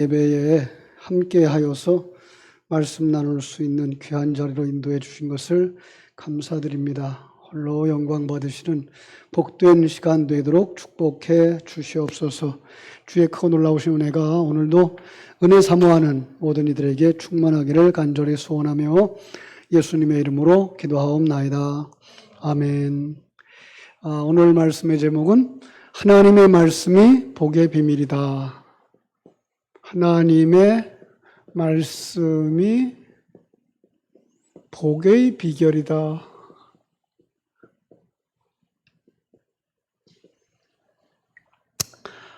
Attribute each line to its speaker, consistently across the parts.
Speaker 1: 예배에 함께 하여서 말씀 나눌 수 있는 귀한 자리로 인도해 주신 것을 감사드립니다. 홀로 영광 받으시는 복된 시간 되도록 축복해 주시옵소서. 주의 크고 놀라우신 은혜가 오늘도 은혜 사모하는 모든 이들에게 충만하기를 간절히 소원하며 예수님의 이름으로 기도하옵나이다. 아멘. 오늘 말씀의 제목은 하나님의 말씀이 복의 비밀이다. 하나님의 말씀이 복의 비결이다.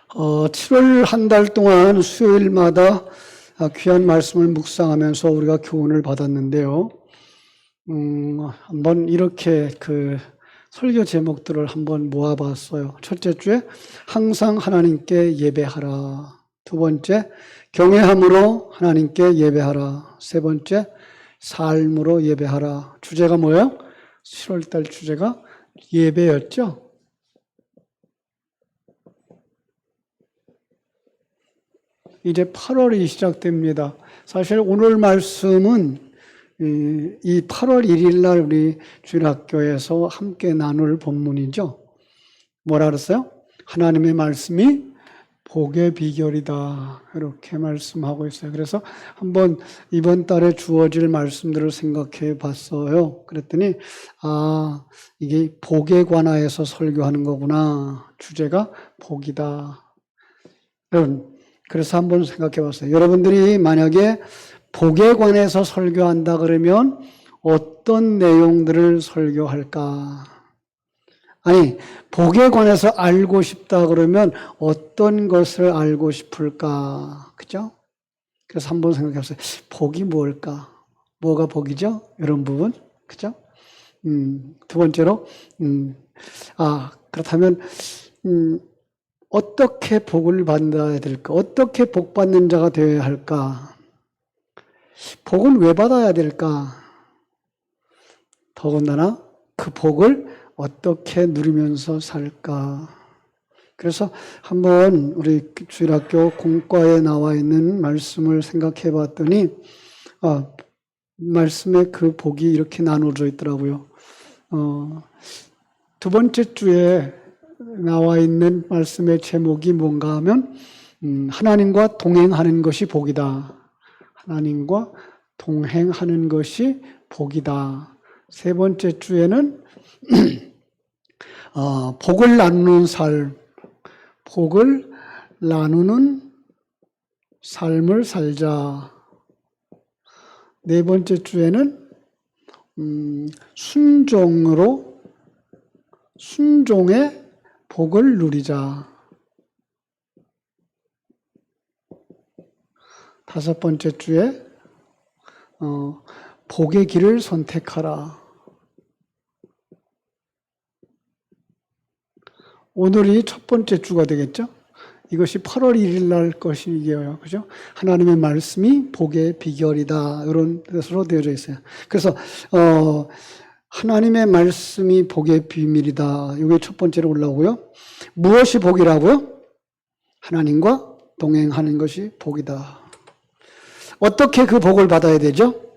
Speaker 1: 7월 한 달 동안 수요일마다 귀한 말씀을 묵상하면서 우리가 교훈을 받았는데요. 한번 이렇게 설교 제목들을 한번 모아봤어요. 첫째 주에 항상 하나님께 예배하라. 두 번째, 경외함으로 하나님께 예배하라. 세 번째, 삶으로 예배하라. 주제가 뭐예요? 7월달 주제가 예배였죠? 이제 8월이 시작됩니다. 사실 오늘 말씀은 이 8월 1일 날 우리 주일학교에서 함께 나눌 본문이죠. 뭐라 그랬어요? 하나님의 말씀이 복의 비결이다. 이렇게 말씀하고 있어요. 그래서 한번 이번 달에 주어질 말씀들을 생각해 봤어요. 그랬더니 이게 복에 관하여서 설교하는 거구나. 주제가 복이다. 여러분, 그래서 한번 생각해 봤어요. 여러분들이 만약에 복에 관해서 설교한다 그러면 어떤 내용들을 설교할까? 아니, 복에 관해서 알고 싶다 그러면 어떤 것을 알고 싶을까? 그죠? 그래서 한번 생각해 봤어요. 복이 뭘까? 뭐가 복이죠? 이런 부분. 그죠? 두 번째로, 그렇다면, 어떻게 복을 받아야 될까? 어떻게 복 받는 자가 되어야 할까? 복은 왜 받아야 될까? 더군다나 그 복을 어떻게 누리면서 살까? 그래서 한번 우리 주일학교 공과에 나와 있는 말씀을 생각해 봤더니 말씀에 그 복이 이렇게 나눠져 있더라고요. 두 번째 주에 나와 있는 말씀의 제목이 뭔가 하면 하나님과 동행하는 것이 복이다. 하나님과 동행하는 것이 복이다. 세 번째 주에는 복을 나누는 삶, 복을 나누는 삶을 살자. 네 번째 주에는 순종의 복을 누리자. 다섯 번째 주에 복의 길을 선택하라. 오늘이 첫 번째 주가 되겠죠? 이것이 8월 1일 날 것이에요. 그죠? 하나님의 말씀이 복의 비결이다. 이런 뜻으로 되어져 있어요. 그래서, 하나님의 말씀이 복의 비밀이다. 이게 첫 번째로 올라오고요. 무엇이 복이라고요? 하나님과 동행하는 것이 복이다. 어떻게 그 복을 받아야 되죠?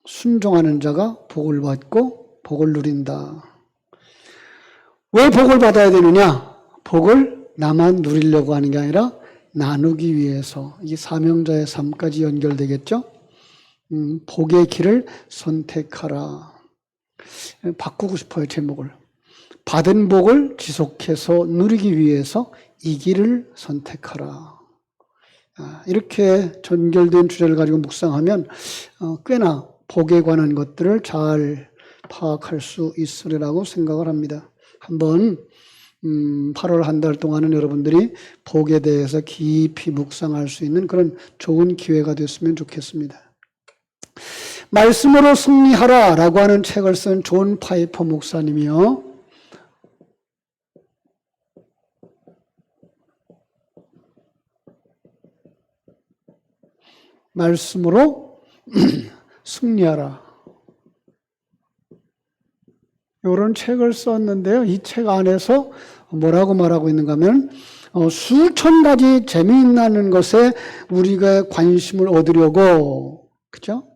Speaker 1: 순종하는 자가 복을 받고 복을 누린다. 왜 복을 받아야 되느냐? 복을 나만 누리려고 하는 게 아니라 나누기 위해서. 이 사명자의 삶까지 연결되겠죠? 복의 길을 선택하라. 바꾸고 싶어요, 제목을. 받은 복을 지속해서 누리기 위해서 이 길을 선택하라. 이렇게 전결된 주제를 가지고 묵상하면 꽤나 복에 관한 것들을 잘 파악할 수 있으리라고 생각을 합니다. 한번 8월 한 달 동안은 여러분들이 복에 대해서 깊이 묵상할 수 있는 그런 좋은 기회가 됐으면 좋겠습니다. 말씀으로 승리하라 라고 하는 책을 쓴 존 파이퍼 목사님이요. 말씀으로 승리하라. 이런 책을 썼는데요. 이 책 안에서 뭐라고 말하고 있는가 하면 수천 가지 재미있는 것에 우리가 관심을 얻으려고, 그죠?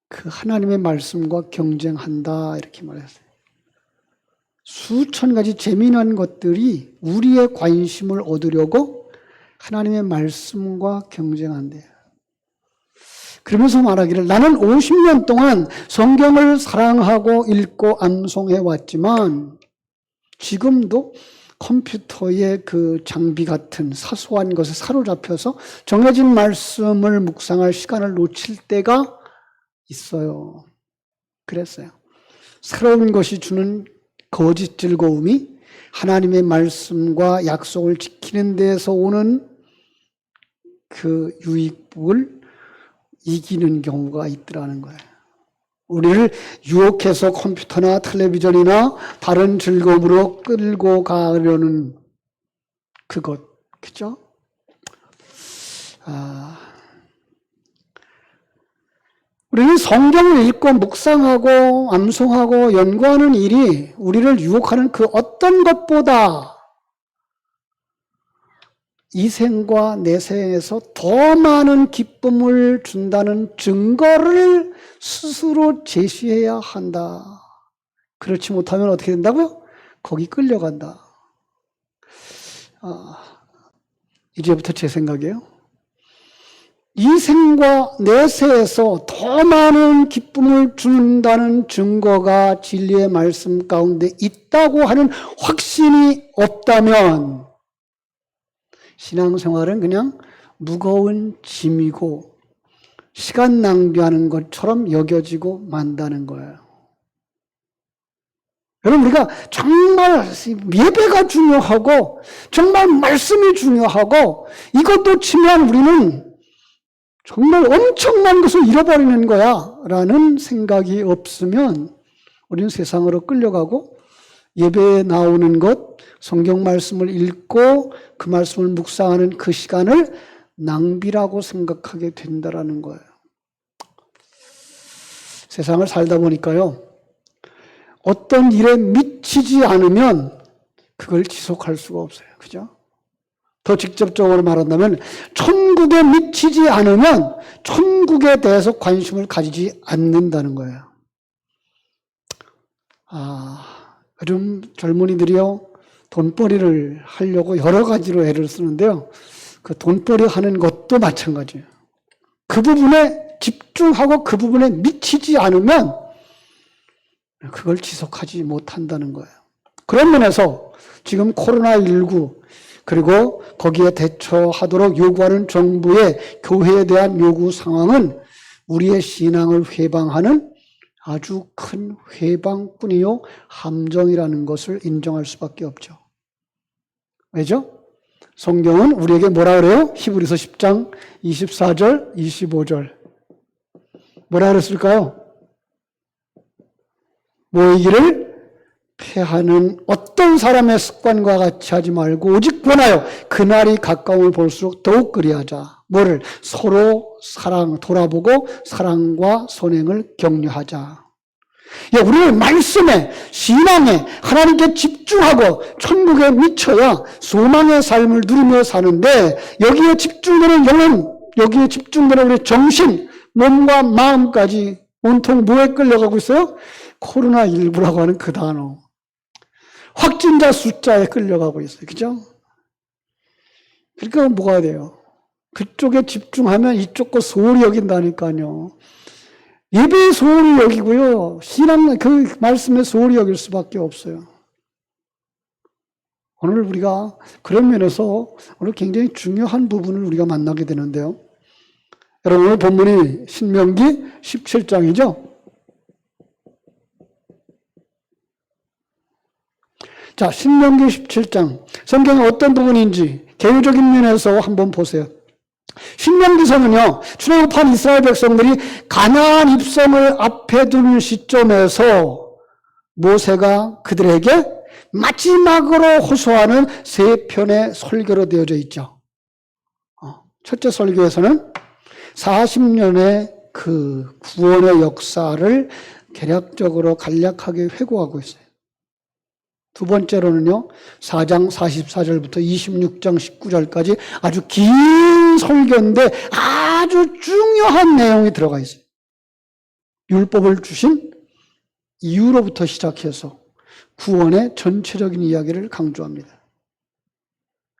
Speaker 1: 그 하나님의 말씀과 경쟁한다, 이렇게 말했어요. 수천 가지 재미난 것들이 우리의 관심을 얻으려고 하나님의 말씀과 경쟁한대요. 그러면서 말하기를 나는 50년 동안 성경을 사랑하고 읽고 암송해 왔지만 지금도 컴퓨터의 그 장비 같은 사소한 것에 사로잡혀서 정해진 말씀을 묵상할 시간을 놓칠 때가 있어요. 그랬어요. 새로운 것이 주는 거짓 즐거움이 하나님의 말씀과 약속을 지키는 데에서 오는 그 유익을 이기는 경우가 있더라는 거예요. 우리를 유혹해서 컴퓨터나 텔레비전이나 다른 즐거움으로 끌고 가려는 그것, 그죠? 우리는 성경을 읽고 묵상하고 암송하고 연구하는 일이 우리를 유혹하는 그 어떤 것보다 이 생과 내생에서 더 많은 기쁨을 준다는 증거를 스스로 제시해야 한다. 그렇지 못하면 어떻게 된다고요? 거기 끌려간다. 이제부터 제 생각이에요. 이 생과 내세에서 더 많은 기쁨을 준다는 증거가 진리의 말씀 가운데 있다고 하는 확신이 없다면 신앙생활은 그냥 무거운 짐이고 시간 낭비하는 것처럼 여겨지고 만다는 거예요. 여러분, 우리가 정말 예배가 중요하고 정말 말씀이 중요하고 이것도 치면 우리는 정말 엄청난 것을 잃어버리는 거야 라는 생각이 없으면 우리는 세상으로 끌려가고 예배에 나오는 것, 성경 말씀을 읽고 그 말씀을 묵상하는 그 시간을 낭비라고 생각하게 된다라는 거예요. 세상을 살다 보니까요, 어떤 일에 미치지 않으면 그걸 지속할 수가 없어요. 그죠? 더 직접적으로 말한다면 천국에 미치지 않으면 천국에 대해서 관심을 가지지 않는다는 거예요. 요즘 젊은이들이요, 돈벌이를 하려고 여러 가지로 애를 쓰는데요. 그 돈벌이 하는 것도 마찬가지예요. 그 부분에 집중하고 그 부분에 미치지 않으면 그걸 지속하지 못한다는 거예요. 그런 면에서 지금 코로나19 그리고 거기에 대처하도록 요구하는 정부의 교회에 대한 요구 상황은 우리의 신앙을 회방하는 아주 큰 회방뿐이요 함정이라는 것을 인정할 수밖에 없죠. 왜죠? 성경은 우리에게 뭐라 그래요? 히브리서 10장 24절 25절 뭐라 그랬을까요? 모이기를 패하는 어떤 사람의 습관과 같이 하지 말고 오직 권하여 그날이 가까움을 볼수록 더욱 그리하자. 뭐를? 서로 돌아보고 사랑과 선행을 격려하자. 우리는 말씀에, 신앙에, 하나님께 집중하고 천국에 미쳐야 소망의 삶을 누리며 사는데 여기에 집중되는 영혼, 여기에 집중되는 우리 정신, 몸과 마음까지 온통 뭐에 끌려가고 있어요? 코로나19라고 하는 그 단어. 확진자 숫자에 끌려가고 있어요. 그죠? 그러니까 뭐가 돼요? 그쪽에 집중하면 이쪽 거 소홀히 여긴다니까요. 예배의 소홀히 여기고요. 신앙 그 말씀에 소홀히 여길 수밖에 없어요. 오늘 우리가 그런 면에서 오늘 굉장히 중요한 부분을 우리가 만나게 되는데요. 여러분, 오늘 본문이 신명기 17장이죠. 자, 신명기 17장. 성경의 어떤 부분인지 개요적인 면에서 한번 보세요. 신명기서는요, 출애굽한 이스라엘 백성들이 가나안 입성을 앞에 두는 시점에서 모세가 그들에게 마지막으로 호소하는 세 편의 설교로 되어져 있죠. 첫째 설교에서는 40년의 그 구원의 역사를 간략하게 회고하고 있어요. 두 번째로는요, 4장 44절부터 26장 19절까지 아주 긴 설교인데 아주 중요한 내용이 들어가 있어요. 율법을 주신 이유로부터 시작해서 구원의 전체적인 이야기를 강조합니다.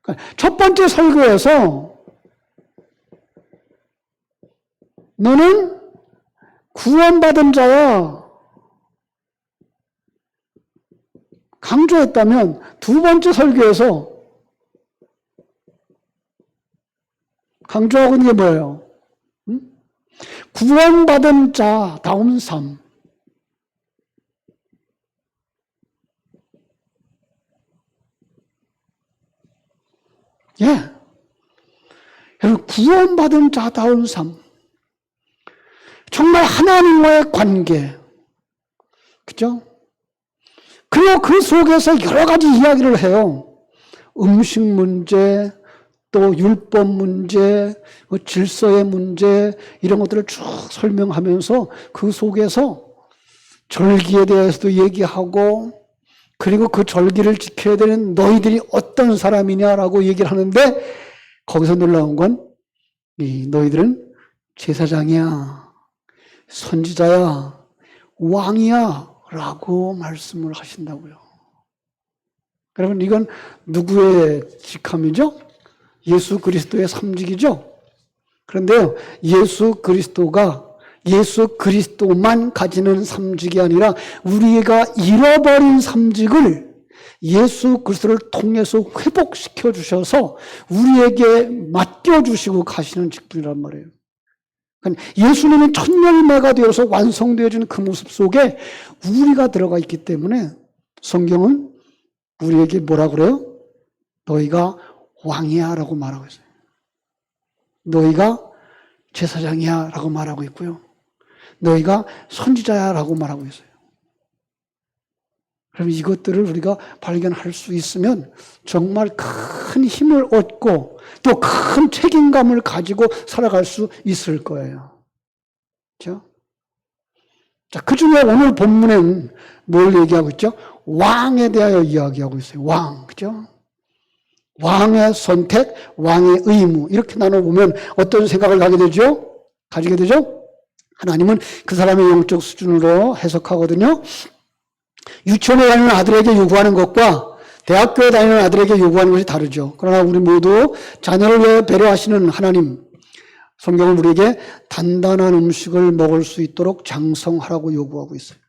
Speaker 1: 그러니까 첫 번째 설교에서 너는 구원받은 자야 강조했다면 두 번째 설교에서 강조하고 있는 게 뭐예요? 구원받은 자다운 삶. 예. 여러분, 구원받은 자다운 삶. 정말 하나님과의 관계. 그죠? 그리고 그 속에서 여러 가지 이야기를 해요. 음식 문제, 또 율법 문제, 질서의 문제, 이런 것들을 쭉 설명하면서 그 속에서 절기에 대해서도 얘기하고, 그리고 그 절기를 지켜야 되는 너희들이 어떤 사람이냐라고 얘기를 하는데, 거기서 놀라운 건 너희들은 제사장이야, 선지자야, 왕이야 라고 말씀을 하신다고요. 여러분, 이건 누구의 직함이죠? 예수 그리스도의 삼직이죠? 그런데요, 예수 그리스도만 가지는 삼직이 아니라 우리가 잃어버린 삼직을 예수 그리스도를 통해서 회복시켜 주셔서 우리에게 맡겨주시고 가시는 직분이란 말이에요. 그러니까 예수님이 첫 열매가 되어서 완성되어지는 그 모습 속에 우리가 들어가 있기 때문에 성경은 우리에게 뭐라 그래요? 너희가 왕이야 라고 말하고 있어요. 너희가 제사장이야 라고 말하고 있고요. 너희가 선지자야 라고 말하고 있어요. 그럼 이것들을 우리가 발견할 수 있으면 정말 큰 힘을 얻고 또 큰 책임감을 가지고 살아갈 수 있을 거예요. 그렇죠? 자, 그 중에 오늘 본문에는 뭘 얘기하고 있죠? 왕에 대하여 이야기하고 있어요. 왕, 그죠? 왕의 선택, 왕의 의무, 이렇게 나눠보면 어떤 생각을 가지게 되죠? 하나님은 그 사람의 영적 수준으로 해석하거든요. 유치원에 다니는 아들에게 요구하는 것과 대학교에 다니는 아들에게 요구하는 것이 다르죠. 그러나 우리 모두 자녀를 위해 배려하시는 하나님, 성경은 우리에게 단단한 음식을 먹을 수 있도록 장성하라고 요구하고 있어요.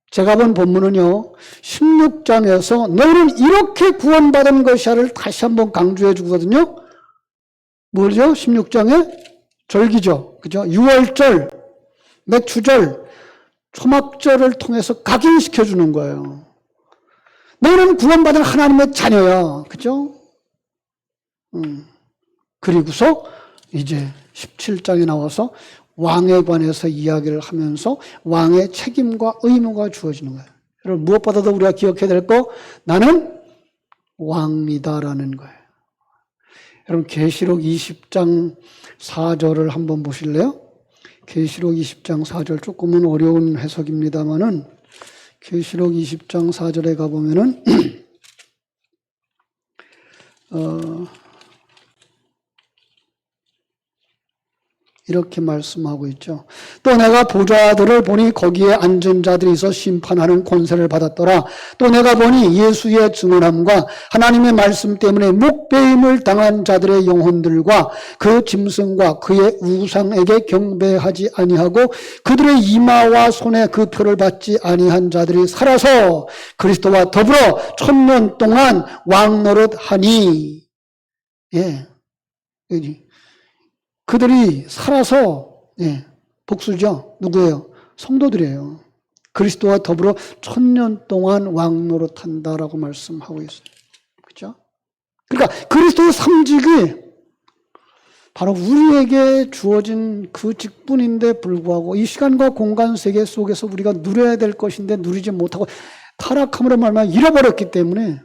Speaker 1: 제가 본 본문은요, 16장에서 너희는 이렇게 구원받은 것이야를 다시 한번 강조해 주거든요. 뭐죠? 16장에 절기죠. 그죠? 6월절, 맥추절, 초막절을 통해서 각인시켜 주는 거예요. 너는 구원받은 하나님의 자녀야. 그죠? 그리고서 이제 17장에 나와서 왕에 관해서 이야기를 하면서 왕의 책임과 의무가 주어지는 거예요. 여러분, 무엇보다도 우리가 기억해야 될 거, 나는 왕이다라는 거예요. 여러분, 계시록 20장 4절을 한번 보실래요? 계시록 20장 4절, 조금은 어려운 해석입니다만은 계시록 20장 4절에 가보면은 이렇게 말씀하고 있죠. 또 내가 보좌들을 보니 거기에 앉은 자들이 있어 심판하는 권세를 받았더라. 또 내가 보니 예수의 증언함과 하나님의 말씀 때문에 목배임을 당한 자들의 영혼들과 그 짐승과 그의 우상에게 경배하지 아니하고 그들의 이마와 손에 그 표를 받지 아니한 자들이 살아서 그리스도와 더불어 1000년 동안 왕노릇하니. 예, 여기. 그들이 살아서, 예, 복수죠. 누구예요? 성도들이에요. 그리스도와 더불어 1000년 동안 왕노릇한다라고 말씀하고 있어요. 그렇죠? 그러니까 그리스도의 삼직이 바로 우리에게 주어진 그 직분인데 불구하고 이 시간과 공간 세계 속에서 우리가 누려야 될 것인데 누리지 못하고 타락함으로 말미암아 잃어버렸기 때문에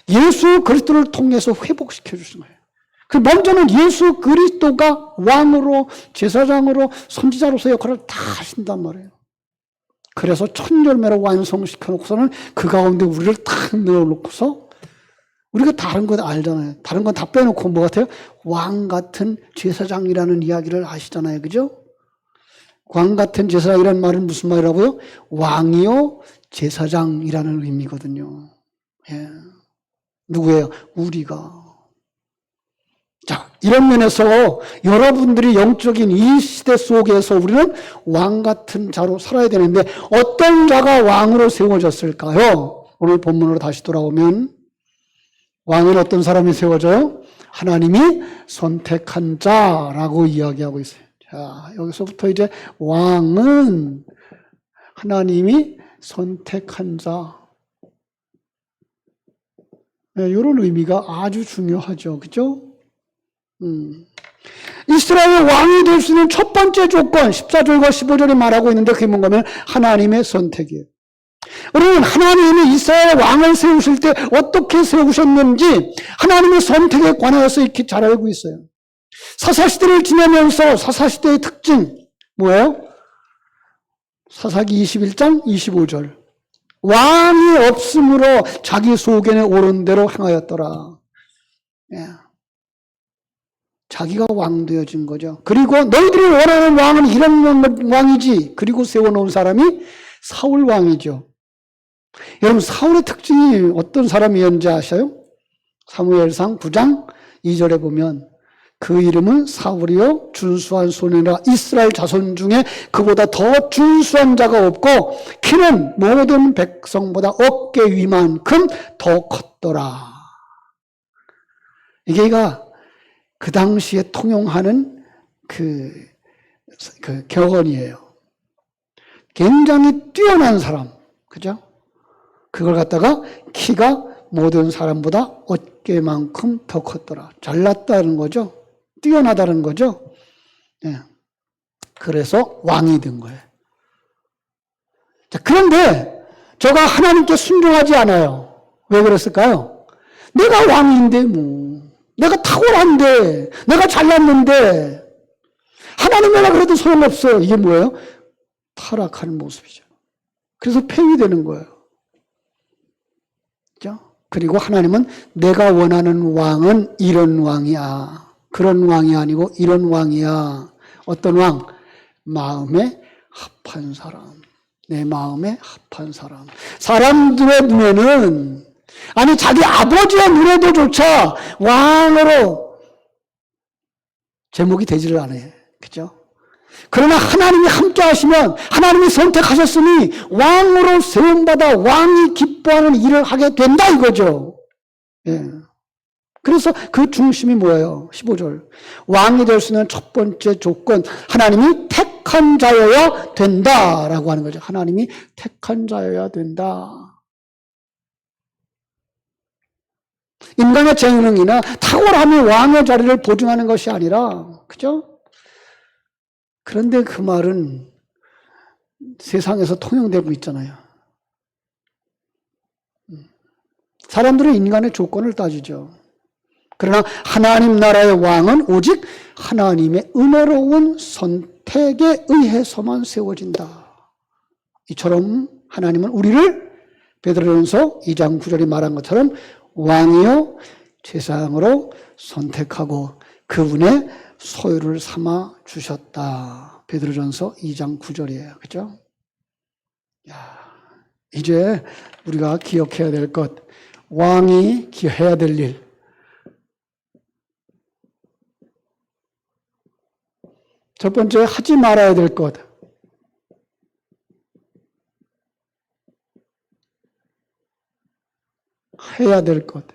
Speaker 1: 예수 그리스도를 통해서 회복시켜 주신 거예요. 그 먼저는 예수 그리스도가 왕으로 제사장으로 선지자로서 역할을 다 하신단 말이에요. 그래서 천절매로 완성시켜 놓고서는 그 가운데 우리를 탁 넣어놓고서 우리가 다른 거 알잖아요. 다른 건 다 빼놓고 뭐 같아요? 왕 같은 제사장이라는 이야기를 아시잖아요. 그죠? 왕 같은 제사장이라는 말은 무슨 말이라고요? 왕이요 제사장이라는 의미거든요. 예. 누구예요? 우리가. 자, 이런 면에서 여러분들이 영적인 이 시대 속에서 우리는 왕 같은 자로 살아야 되는데 어떤 자가 왕으로 세워졌을까요? 오늘 본문으로 다시 돌아오면 왕은 어떤 사람이 세워져요? 하나님이 선택한 자라고 이야기하고 있어요. 자, 여기서부터 이제 왕은 하나님이 선택한 자. 네, 이런 의미가 아주 중요하죠. 그죠? 이스라엘 왕이 될 수 있는 첫 번째 조건, 14절과 15절에 말하고 있는데 그게 뭔가면 하나님의 선택이에요. 여러분, 하나님이 이스라엘 왕을 세우실 때 어떻게 세우셨는지 하나님의 선택에 관하여서 이렇게 잘 알고 있어요. 사사시대를 지내면서 사사시대의 특징 뭐예요? 사사기 21장 25절. 왕이 없으므로 자기 소견에 옳은 대로 행하였더라. 예. 자기가 왕 되어진 거죠. 그리고 너희들이 원하는 왕은 이런 왕이지. 그리고 세워놓은 사람이 사울 왕이죠. 여러분, 사울의 특징이 어떤 사람이었는지 아셔요? 사무엘상 9장 2절에 보면 그 이름은 사울이요 준수한 소년이라 이스라엘 자손 중에 그보다 더 준수한 자가 없고 키는 모든 백성보다 어깨 위만큼 더 컸더라. 이게가 그 당시에 통용하는 그 격언이에요. 굉장히 뛰어난 사람, 그죠? 그걸 갖다가 키가 모든 사람보다 어깨만큼 더 컸더라. 잘났다는 거죠. 뛰어나다는 거죠. 네. 그래서 왕이 된 거예요. 자, 그런데 저가 하나님께 순종하지 않아요. 왜 그랬을까요? 내가 왕인데 뭐. 내가 탁월한데, 내가 잘났는데, 하나님이라 그래도 소용없어. 이게 뭐예요? 타락하는 모습이죠. 그래서 폐위되는 거예요. 그죠? 그리고 하나님은 내가 원하는 왕은 이런 왕이야. 그런 왕이 아니고 이런 왕이야. 어떤 왕? 마음에 합한 사람. 내 마음에 합한 사람. 사람들의 눈에는 아니 자기 아버지의 눈에도조차 왕으로 제목이 되지를 않아요. 그죠? 그러나 하나님이 함께 하시면 하나님이 선택하셨으니 왕으로 세움받아 왕이 기뻐하는 일을 하게 된다 이거죠. 예. 그래서 그 중심이 뭐예요? 15절. 왕이 될 수 있는 첫 번째 조건, 하나님이 택한 자여야 된다라고 하는 거죠. 하나님이 택한 자여야 된다. 인간의 재능이나 탁월함이 왕의 자리를 보증하는 것이 아니라, 그죠? 그런데 그 말은 세상에서 통용되고 있잖아요. 사람들은 인간의 조건을 따지죠. 그러나 하나님 나라의 왕은 오직 하나님의 은혜로운 선택에 의해서만 세워진다. 이처럼 하나님은 우리를 베드로전서 2장 9절이 말한 것처럼 왕이요 제사장으로 선택하고 그분의 소유를 삼아 주셨다. 베드로전서 2장 9절이에요. 그죠? 야, 이제 우리가 기억해야 될 것, 왕이 해야 될 일. 첫 번째, 하지 말아야 될 것. 해야 될 것.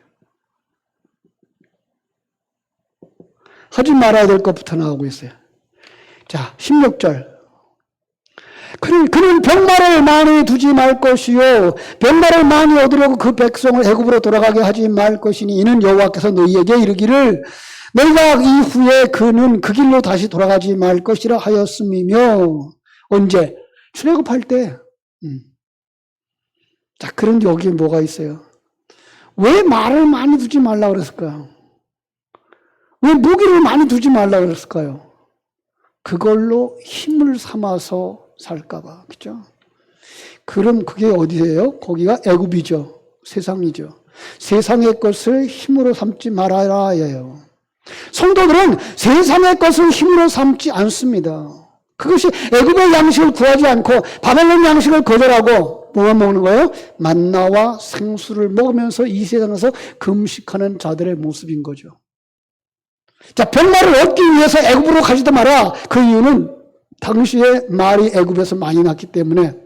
Speaker 1: 하지 말아야 될 것부터 나오고 있어요. 자, 16절. 그는 병마를 많이 두지 말 것이요 병마를 많이 얻으려고 그 백성을 애굽으로 돌아가게 하지 말 것이니 이는 여호와께서 너희에게 이르기를 너희가 이후에 그는 그 길로 다시 돌아가지 말 것이라 하였음이며. 언제? 출애굽할 때. 자, 그런데 여기에 뭐가 있어요? 왜 말을 많이 두지 말라고 그랬을까요? 왜 무기를 많이 두지 말라고 그랬을까요? 그걸로 힘을 삼아서 살까봐. 그죠? 그럼 그게 어디예요? 거기가 애굽이죠. 세상이죠. 세상의 것을 힘으로 삼지 말아야예요. 성도들은 세상의 것을 힘으로 삼지 않습니다. 그것이 애굽의 양식을 구하지 않고 바벨론 양식을 거절하고 뭐만 먹는 거예요? 만나와 생수를 먹으면서 이 세상에서 금식하는 자들의 모습인 거죠. 자, 병마를 얻기 위해서 애굽으로 가지도 마라. 그 이유는 당시에 말이 애굽에서 많이 났기 때문에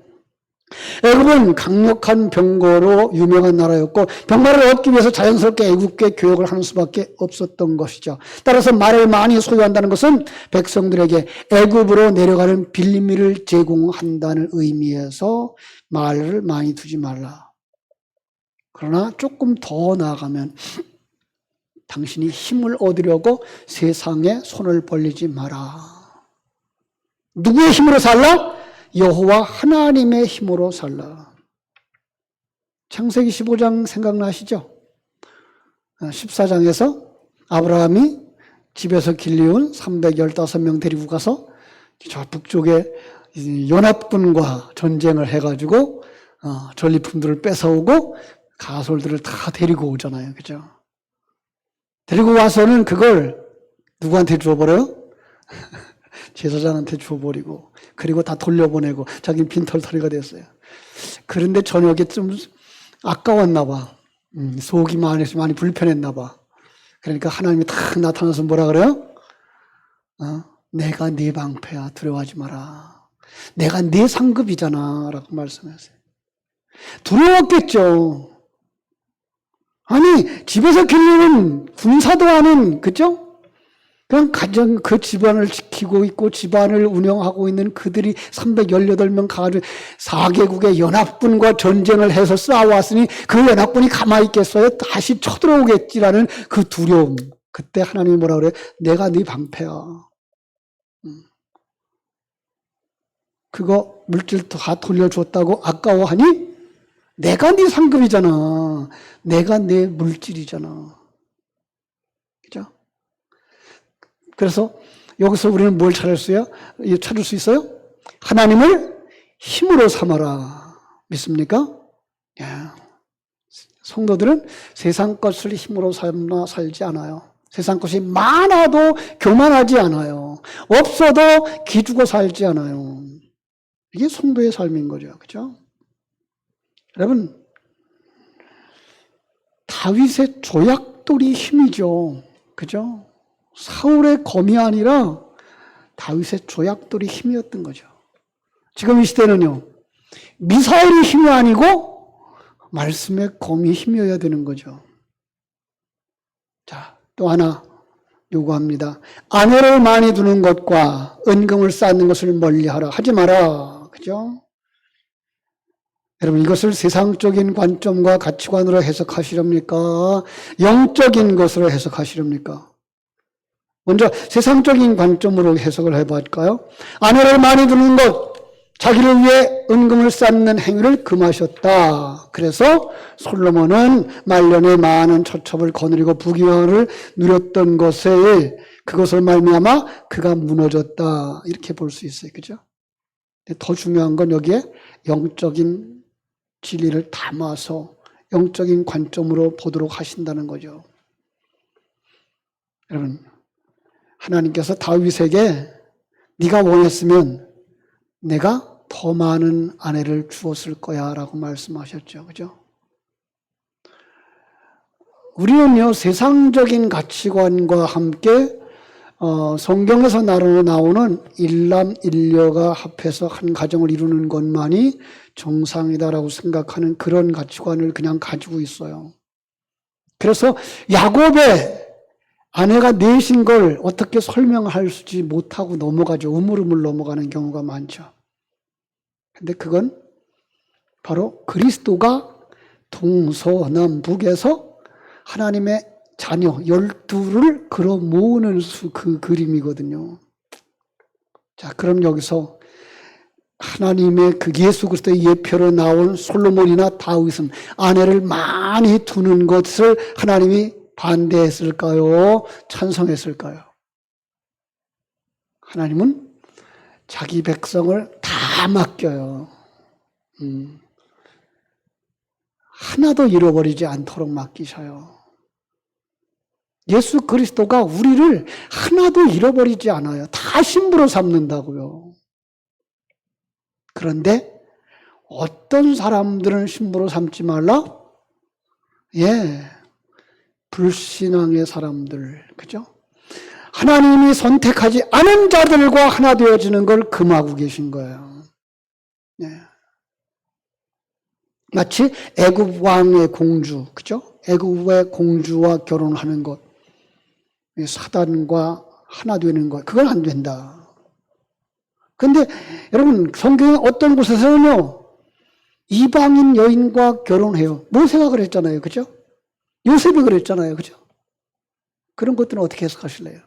Speaker 1: 애굽은 강력한 병거로 유명한 나라였고 병마를 얻기 위해서 자연스럽게 애굽계 교역을 하는 수밖에 없었던 것이죠. 따라서 말을 많이 소유한다는 것은 백성들에게 애굽으로 내려가는 빌미를 제공한다는 의미에서 말을 많이 두지 말라. 그러나 조금 더 나아가면 당신이 힘을 얻으려고 세상에 손을 벌리지 마라. 누구의 힘으로 살라? 여호와 하나님의 힘으로 살라. 창세기 15장 생각나시죠? 14장에서 아브라함이 집에서 길리운 315명 데리고 가서 저 북쪽에 연합군과 전쟁을 해가지고 전리품들을 뺏어오고 가솔들을 다 데리고 오잖아요. 그죠? 데리고 와서는 그걸 누구한테 주워버려요? 제사장한테 주워버리고 그리고 다 돌려보내고 자기는 빈털터리가 됐어요. 그런데 저녁에 좀 아까웠나 봐. 속이 많이 불편했나 봐. 그러니까 하나님이 탁 나타나서 뭐라 그래요? 내가 네 방패야, 두려워하지 마라. 내가 네 상급이잖아 라고 말씀하세요. 두려웠겠죠. 아니 집에서 길르는 군사도 아닌, 그죠? 그냥 가정 그 집안을 지키고 있고 집안을 운영하고 있는 그들이 318명 가가지고 4개국의 연합군과 전쟁을 해서 싸워왔으니 그 연합군이 가만히 있겠어요? 다시 쳐들어오겠지라는 그 두려움. 그때 하나님이 뭐라 그래요? 내가 네 방패야. 그거 물질 다 돌려줬다고 아까워하니? 내가 네 상급이잖아. 내가 내 물질이잖아. 그죠? 그래서 여기서 우리는 뭘 찾을 수 있어요? 하나님을 힘으로 삼아라. 믿습니까? 성도들은 세상 것을 힘으로 살지 않아요. 세상 것이 많아도 교만하지 않아요. 없어도 기죽어 살지 않아요. 이게 성도의 삶인 거죠. 그죠? 여러분, 다윗의 조약돌이 힘이죠. 그죠? 사울의 검이 아니라 다윗의 조약돌이 힘이었던 거죠. 지금 이 시대는요, 미사일이 힘이 아니고 말씀의 검이 힘이어야 되는 거죠. 자, 또 하나 요구합니다. 아내를 많이 두는 것과 은금을 쌓는 것을 멀리하라. 하지 마라. 그죠? 여러분, 이것을 세상적인 관점과 가치관으로 해석하시렵니까? 영적인 것으로 해석하시렵니까? 먼저 세상적인 관점으로 해석을 해볼까요? 아내를 많이 두는 것, 자기를 위해 은금을 쌓는 행위를 금하셨다. 그래서 솔로몬은 말년에 많은 처첩을 거느리고 부귀영화를 누렸던 그것을 말미암아 그가 무너졌다. 이렇게 볼 수 있어요. 그죠? 더 중요한 건 여기에 영적인 진리를 담아서 영적인 관점으로 보도록 하신다는 거죠. 여러분, 하나님께서 다윗에게 네가 원했으면 내가 더 많은 아내를 주었을 거야 라고 말씀하셨죠. 그죠? 우리는요, 세상적인 가치관과 함께 성경에서 나오는 일남일녀가 합해서 한 가정을 이루는 것만이 정상이다라고 생각하는 그런 가치관을 그냥 가지고 있어요. 그래서 야곱의 아내가 넷인 걸 어떻게 설명할지 못하고 넘어가죠. 우물우물 넘어가는 경우가 많죠. 근데 그건 바로 그리스도가 동서남북에서 하나님의 자녀 12를 걸어 모으는 그 그림이거든요. 자, 그럼 여기서 하나님의 그 예수 그리스도의 예표로 나온 솔로몬이나 다윗은 아내를 많이 두는 것을 하나님이 반대했을까요? 찬성했을까요? 하나님은 자기 백성을 다 맡겨요. 하나도 잃어버리지 않도록 맡기셔요. 예수 그리스도가 우리를 하나도 잃어버리지 않아요. 다 신부로 삼는다고요. 그런데 어떤 사람들은 신부로 삼지 말라? 불신앙의 사람들, 그죠? 하나님이 선택하지 않은 자들과 하나 되어지는 걸 금하고 계신 거예요. 마치 애굽 왕의 공주, 그죠? 애굽의 공주와 결혼하는 것, 사단과 하나 되는 것, 그건 안 된다. 근데 여러분, 성경에 어떤 곳에서는요, 이방인 여인과 결혼해요. 모세가 그랬잖아요. 그죠? 요셉이 그랬잖아요. 그죠? 그런 것들은 어떻게 해석하실래요?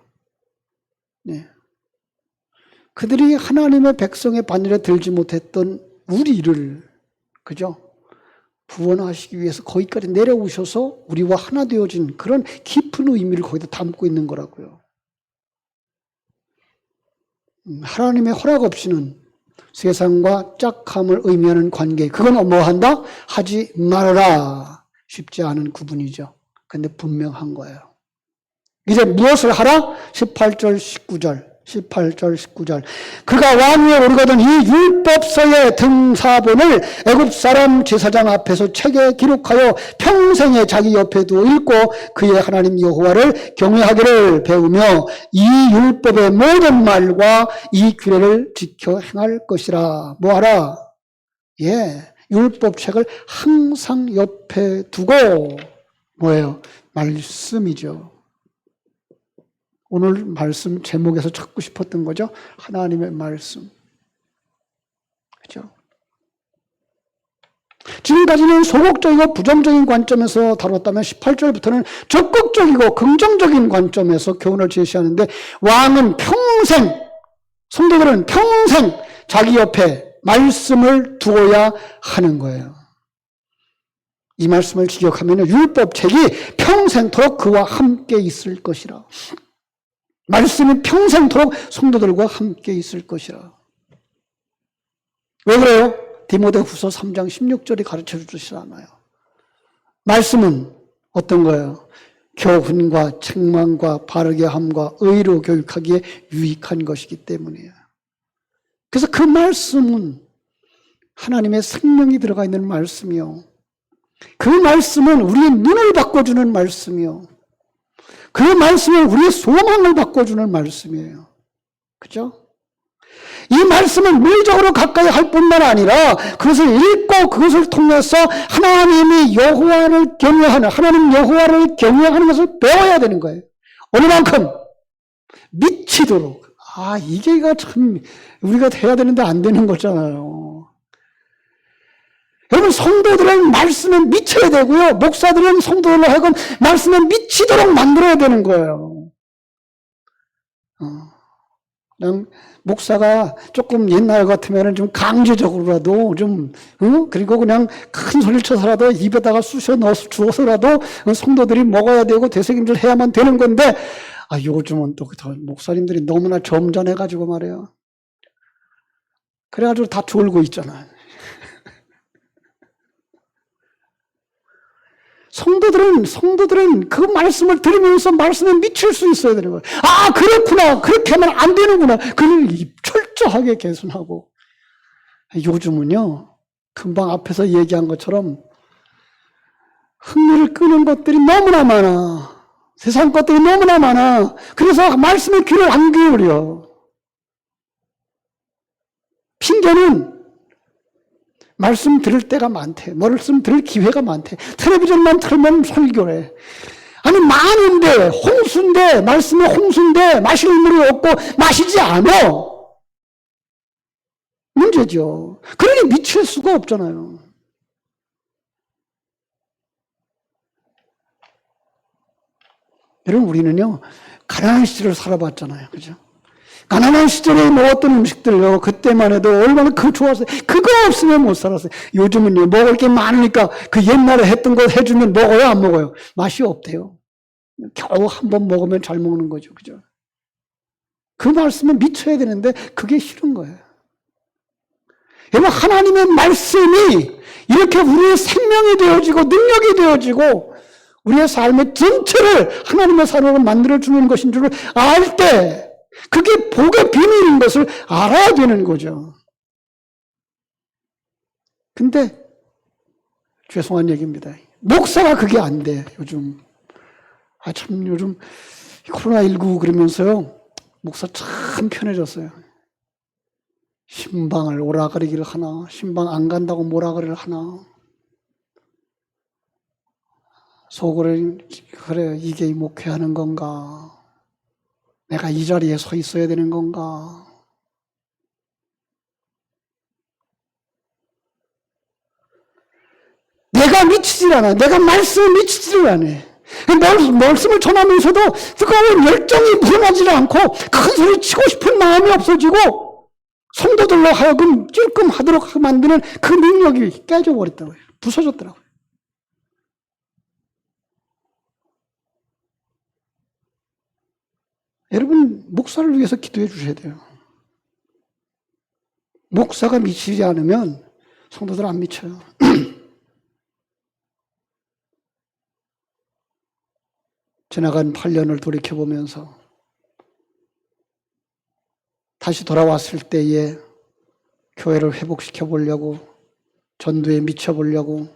Speaker 1: 그들이 하나님의 백성의 반열에 들지 못했던 우리를, 그죠? 구원하시기 위해서 거기까지 내려오셔서 우리와 하나 되어진 그런 깊은 의미를 거기다 담고 있는 거라고요. 하나님의 허락 없이는 세상과 짝함을 의미하는 관계, 그건 뭐 한다? 하지 말아라. 쉽지 않은 구분이죠. 근데 분명한 거예요. 이제 무엇을 하라? 18절, 19절. 18절, 19절. 그가 왕위에 오르거든 이 율법서의 등사본을 애굽 사람 제사장 앞에서 책에 기록하여 평생에 자기 옆에 두어 읽고 그의 하나님 여호와를 경외하기를 배우며 이 율법의 모든 말과 이 규례를 지켜 행할 것이라. 뭐하라? 율법책을 항상 옆에 두고 뭐예요? 말씀이죠. 오늘 말씀 제목에서 찾고 싶었던 거죠. 하나님의 말씀. 그렇죠? 지금까지는 소극적이고 부정적인 관점에서 다뤘다면 18절부터는 적극적이고 긍정적인 관점에서 교훈을 제시하는데 왕은 평생, 성도들은 평생 자기 옆에 말씀을 두어야 하는 거예요. 이 말씀을 기억하면 율법책이 평생토록 그와 함께 있을 것이라. 말씀이 평생토록 성도들과 함께 있을 것이라. 왜 그래요? 디모데후서 3장 16절이 가르쳐 주지 않아요. 말씀은 어떤 거예요? 교훈과 책망과 바르게 함과 의로 교육하기에 유익한 것이기 때문이에요. 그래서 그 말씀은 하나님의 생명이 들어가 있는 말씀이요. 그 말씀은 우리의 눈을 바꿔주는 말씀이요. 그 말씀은 우리의 소망을 바꿔주는 말씀이에요. 그죠? 이 말씀은 물리적으로 가까이 할 뿐만 아니라 그것을 읽고 그것을 통해서 하나님이 여호와를 경외하는, 하나님 여호와를 경외하는 것을 배워야 되는 거예요. 어느 만큼? 미치도록. 이게가 참 우리가 해야 되는데 안 되는 거잖아요. 여러분, 성도들은 말씀에 미쳐야 되고요. 목사들은 성도들로 하여금 말씀에 미치도록 만들어야 되는 거예요. 그냥 목사가 조금 옛날 같으면 좀 강제적으로라도 좀, 그리고 그냥 큰 소리를 쳐서라도 입에다가 쑤셔 넣어서 주어서라도 성도들이 먹어야 되고 되새김질 해야만 되는 건데, 요즘은 또 목사님들이 너무나 점잖해가지고 말이에요. 그래가지고 다 졸고 있잖아요. 성도들은 그 말씀을 들으면서 말씀에 미칠 수 있어야 되는 거예요. 그렇구나. 그렇게 하면 안 되는구나. 그걸 철저하게 개선하고. 요즘은요, 금방 앞에서 얘기한 것처럼 흥미를 끄는 것들이 너무나 많아. 세상 것들이 너무나 많아. 그래서 말씀에 귀를 안 기울여. 핑계는 말씀 들을 때가 많대. 말씀 들을 기회가 많대. 텔레비전만 틀면 설교래. 많은데, 홍수인데, 말씀에 홍수인데, 마실 물이 없고, 마시지 않아. 문제죠. 그러니 미칠 수가 없잖아요. 여러분, 우리는요, 가난한 시절을 살아봤잖아요. 그죠? 가난한 시절에 먹었던 음식들요, 그때만 해도 얼마나 좋았어요. 그거 없으면 못 살았어요. 요즘은요, 먹을 게 많으니까 그 옛날에 했던 거 해주면 먹어요, 안 먹어요? 맛이 없대요. 겨우 한 번 먹으면 잘 먹는 거죠. 그죠? 그 말씀은 미쳐야 되는데 그게 싫은 거예요. 여러분, 하나님의 말씀이 이렇게 우리의 생명이 되어지고 능력이 되어지고 우리의 삶의 전체를 하나님의 삶으로 만들어주는 것인 줄 알 때 그게 복의 비밀인 것을 알아야 되는 거죠. 근데 죄송한 얘기입니다. 목사가 그게 안 돼, 요즘. 참 요즘 코로나19 그러면서요, 목사 참 편해졌어요. 신방을 오라가리기를 하나, 신방 안 간다고 뭐라그를 하나. 속으로 그래, 이게 목회하는 건가? 내가 이 자리에 서 있어야 되는 건가? 내가 미치질 않아. 내가 말씀을 미치지를 않아. 말씀을 전하면서도 뜨거운 열정이 묻어나지를 않고 큰 소리 치고 싶은 마음이 없어지고 성도들로 하여금 찔끔하도록 만드는 그 능력이 깨져버렸다고요. 부서졌더라고요. 여러분, 목사를 위해서 기도해 주셔야 돼요. 목사가 미치지 않으면 성도들 안 미쳐요. 지나간 8년을 돌이켜보면서 다시 돌아왔을 때에 교회를 회복시켜 보려고, 전도에 미쳐보려고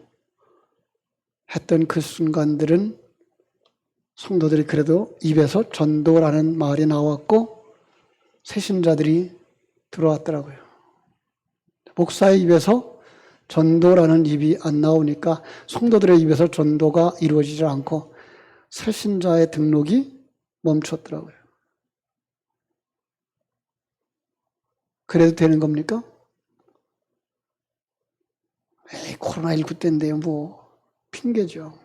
Speaker 1: 했던 그 순간들은 성도들이 그래도 입에서 전도라는 말이 나왔고 새신자들이 들어왔더라고요. 목사의 입에서 전도라는 입이 안 나오니까 성도들의 입에서 전도가 이루어지지 않고 새신자의 등록이 멈췄더라고요. 그래도 되는 겁니까? 에이, 코로나19 때인데요, 뭐 핑계죠.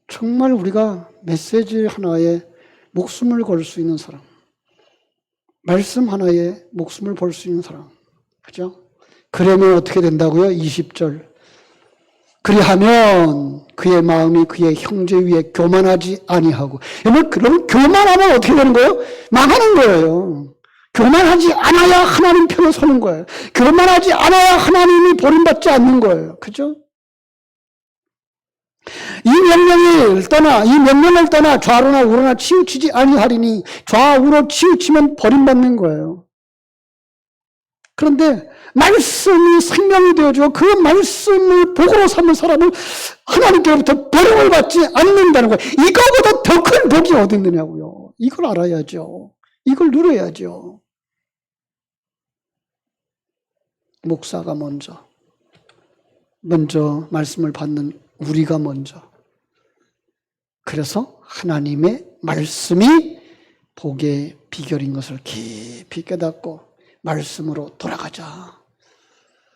Speaker 1: 정말 우리가 메시지 하나에 목숨을 걸 수 있는 사람, 말씀 하나에 목숨을 걸 수 있는 사람, 그죠? 그러면 어떻게 된다고요? 20절. 그리하면 그의 마음이 그의 형제 위에 교만하지 아니하고. 그러면 교만하면 어떻게 되는 거예요? 망하는 거예요. 교만하지 않아야 하나님 편에 서는 거예요. 교만하지 않아야 하나님이 버림받지 않는 거예요. 그죠? 이 명령을 떠나 좌로나 우로나 치우치지 아니하리니 좌우로 치우치면 버림받는 거예요. 그런데 말씀이 생명이 되어주고 그 말씀을 복으로 삼는 사람은 하나님께로부터 버림을 받지 않는다는 거예요. 이거보다 더 큰 복이 어디 있느냐고요. 이걸 알아야죠. 이걸 누려야죠. 목사가 먼저 말씀을 받는 우리가 먼저. 그래서 하나님의 말씀이 복의 비결인 것을 깊이 깨닫고 말씀으로 돌아가자.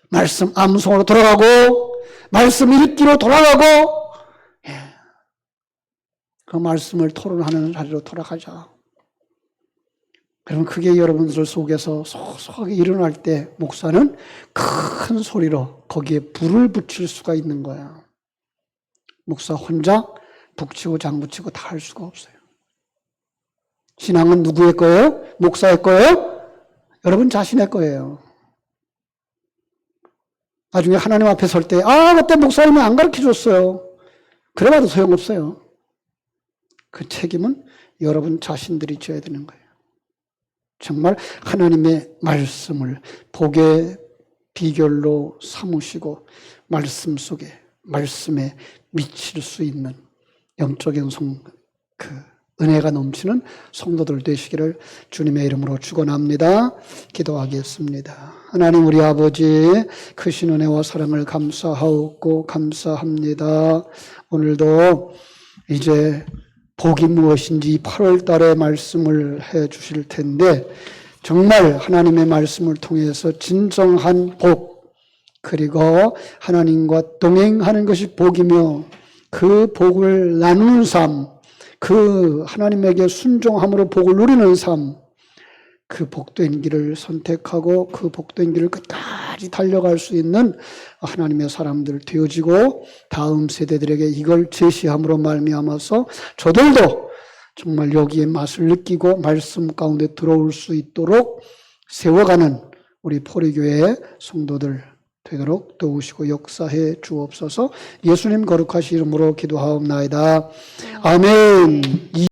Speaker 1: 말씀 암송으로 돌아가고 말씀 읽기로 돌아가고 그 말씀을 토론하는 자리로 돌아가자. 그러면 그게 여러분들 속에서 소소하게 일어날 때 목사는 큰 소리로 거기에 불을 붙일 수가 있는 거야. 목사 혼자 북치고 장구치고 다 할 수가 없어요. 신앙은 누구의 거예요? 목사의 거예요? 여러분 자신의 거예요. 나중에 하나님 앞에 설 때, 그때 목사님이 안 가르쳐 줬어요. 그래봐도 소용없어요. 그 책임은 여러분 자신들이 져야 되는 거예요. 정말 하나님의 말씀을 복의 비결로 삼으시고 말씀 속에, 말씀에 미칠 수 있는 영적인 은혜가 넘치는 성도들 되시기를 주님의 이름으로 축원합니다. 기도하겠습니다. 하나님 우리 아버지 크신 은혜와 사랑을 감사하고 감사합니다. 오늘도 이제 복이 무엇인지 8월 달에 말씀을 해 주실 텐데 정말 하나님의 말씀을 통해서 진정한 복 그리고 하나님과 동행하는 것이 복이며 그 복을 나누는 삶 그 하나님에게 순종함으로 복을 누리는 삶, 그 복된 길을 선택하고 그 복된 길을 끝까지 달려갈 수 있는 하나님의 사람들 되어지고 다음 세대들에게 이걸 제시함으로 말미암아서 저들도 정말 여기에 맛을 느끼고 말씀 가운데 들어올 수 있도록 세워가는 우리 포리교회 성도들 되도록 도우시고 역사해 주옵소서. 예수님 거룩하신 이름으로 기도하옵나이다. 아멘.